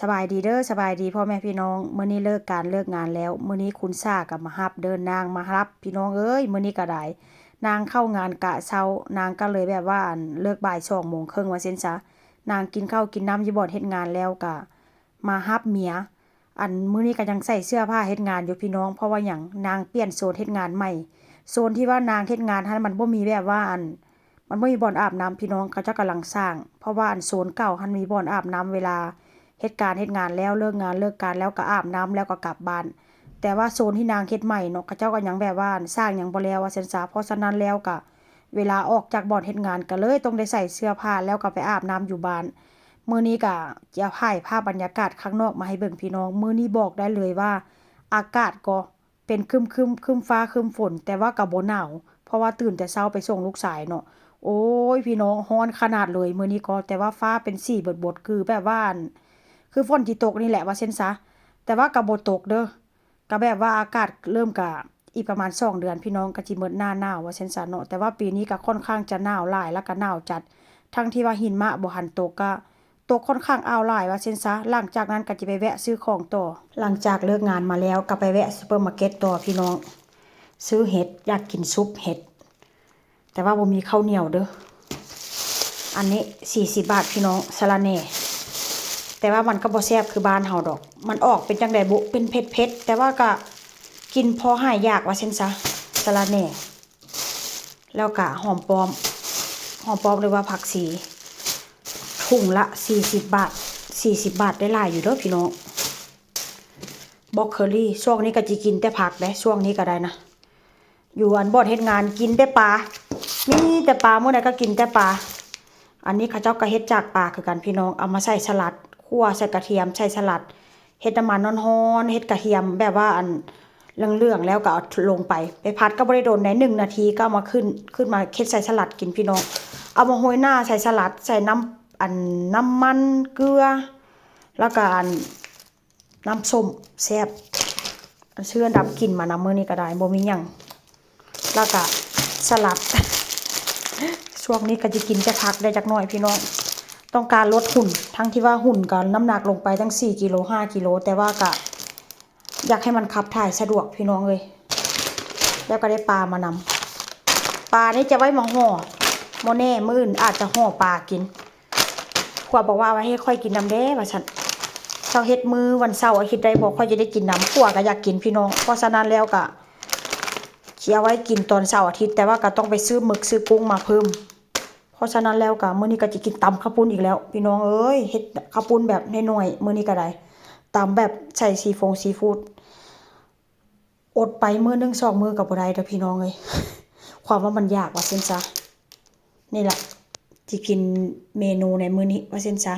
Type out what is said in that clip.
สบายดีเด้อสบายดีพ่อแม่พี่น้องมื้อนี้เลิกงานแล้วมื้อนี้คุณซ่าก็มารับเดินนางมารับพี่น้องเอ้ยมื้อนี้ก็ได้นางเข้างานกะเช้านางก็เลยแบบว่าเลิกบ่าย2:30ว่าซั่นซะนางกินข้าวกินน้ำอยู่บ่อนเฮ็ดงานแล้วก็มารับเมียมื้อนี้ก็ยังใส่เสื้อผ้าเฮ็ดงานอยู่พี่น้องเพราะว่าหยังนางเปลี่ยนโซนเฮ็ดงานใหม่โซนที่ว่านางเฮ็ดงานหั้นมันบ่มีแบบว่ามันบ่มีบ่อนอาบน้ำพี่น้องเขาเจ้ากำลังสร้างเพราะว่าโซนเก่าหั้นมีบ่อนอาบน้ำเวลาเฮ็ดงานแล้วเลิกงานเลิกการแล้วก็อาบน้ำแล้วก็กลับบ้านแต่ว่าโซนที่นางเฮ็ดใหม่เนาะเขาเจ้าก็ยังแบบว่าสร้างหยังบ่แล้วว่าซั่นซะเพราะฉะนั้นแล้วก็เวลาออกจากบ่อนเฮ็ดงานก็เลยต้องได้ใส่เสื้อผ้าแล้วก็ไปอาบน้ำอยู่บ้านมื้อนี้ก็จะถ่ายภาพบรรยากาศข้างนอกมาให้เบิ่งพี่น้องมื้อนี้บอกได้เลยว่าอากาศก็เป็นครึมฟ้าครึมฝนแต่ว่าก็บ่หนาวเพราะว่าตื่นแต่เช้าไปส่งลูกชายเนาะโอ้ยพี่น้องร้อนขนาดเลยมื้อนี้ก็แต่ว่าฟ้าเป็นสีบดๆคือแบบว่าคือฝนสิตกนี่แหละว่าซั่นซะแต่ว่าก็บ่ตกเด้อก็แบบว่าอากาศเริ่มก็อีกประมาณ2เดือนพี่น้องก็สิหมดหน้าหนาวว่าซั่นซะเนาะแต่ว่าปีนี้ก็ค่อนข้างจะหนาวหลายแล้วก็หนาวจัดทั้งที่ว่าหิมะบ่หันตกก็ตกค่อนข้างอ้าวหลายว่าซั่นซะหลังจากนั้นก็สิไปแวะซื้อของต่อหลังจากเลิกงานมาแล้วก็ไปแวะซุปเปอร์มาร์เก็ตต่อพี่น้องซื้อเห็ดอยากกินซุปเห็ดแต่ว่าบ่มีข้าวเหนียวเด้ออันนี้40 บาทพี่น้องสะระแหน่แต่ว่ามันก็บ่แซ่บคือบ้านเฮาดอกมันออกเป็นจังได๋บุเป็นเผ็ดๆแต่ว่าก็กินพอหายยากว่าซั่นซะสะระแหน่แล้วก็หอมปอมหรือว่าผักชีถุงละ40 บาท40 บาทได้หลายอยู่เด้อพี่น้องบล็อกเคอรี่ช่วงนี้ก็สิกินแต่ผักเด้ช่วงนี้ก็ได้นะอยู่บ่อนเฮ็ดงานกินแต่ปลามีแต่ปลามื้อใดก็กินแต่ปลาอันนี้เขาเจ้าก็เฮ็ดจากปลาคือกันพี่น้องเอามาใส่สลัดคั่วใส่กระเทียมใส่สลัดเฮ็ดน้ำมันร้อนๆเฮ็ดกระเทียมแบบว่าเหลืองๆแล้วก็เอาลงไปผัดก็บ่ได้โดนได้1นาทีก็เอามาขึ้นมาเฮ็ดใส่สลัดกินพี่น้องเอามาโรยหน้าใส่สลัดใส่น้ำมันเกลือแล้วก็น้ำส้มแซ่บเชื่อดับกลิ่นมานำมื้อนี้ก็ได้บ่มีหยังแล้วก็สลัดช่วงนี้ก็จะกินแต่ผักได้จักหน่อยพี่น้องต้องการลดหุ่นทั้งที่ว่าหุ่นก็น้ำหนักลงไปตั้ง4กิโล5กิโลแต่ว่าก็อยากให้มันขับถ่ายสะดวกพี่น้องเอ้ยแล้วก็ได้ปลามานำปลานี่จะไว้มาห่อบ่แน่มื้ออื่นอาจจะห่อปลากินขวบบอกว่าไว้ให้ค่อยกินน้ำเด้ว่าซั่นเช้าเฮ็ดมื้อวันเสาร์อาทิตย์ได้บ่ค่อยจะได้กินน้ำขวก็อยากกินพี่น้องเพราะฉะนั้นแล้วก็สิเอาไว้กินตอนเสาร์อาทิตย์แต่ว่าก็ต้องไปซื้อหมึกซื้อกุ้งมาเพิ่มเพราะฉะนั้นแล้วก็มื้อนี้ก็จะกินตำข้าวปุ้นอีกแล้วพี่น้องเอ้ยเฮ็ดข้าวปุ้นแบบน้อยๆมื้อนี้ก็ได้ตำแบบใส่ซีฟู้ดอดไปมื้อนึง2มื้อก็บ่ได้เด้อพี่น้องเอ้ยความว่ามันยากว่าซั่นซะนี่ล่ะสิกินเมนูในมื้อนี้ว่าซั่นซะ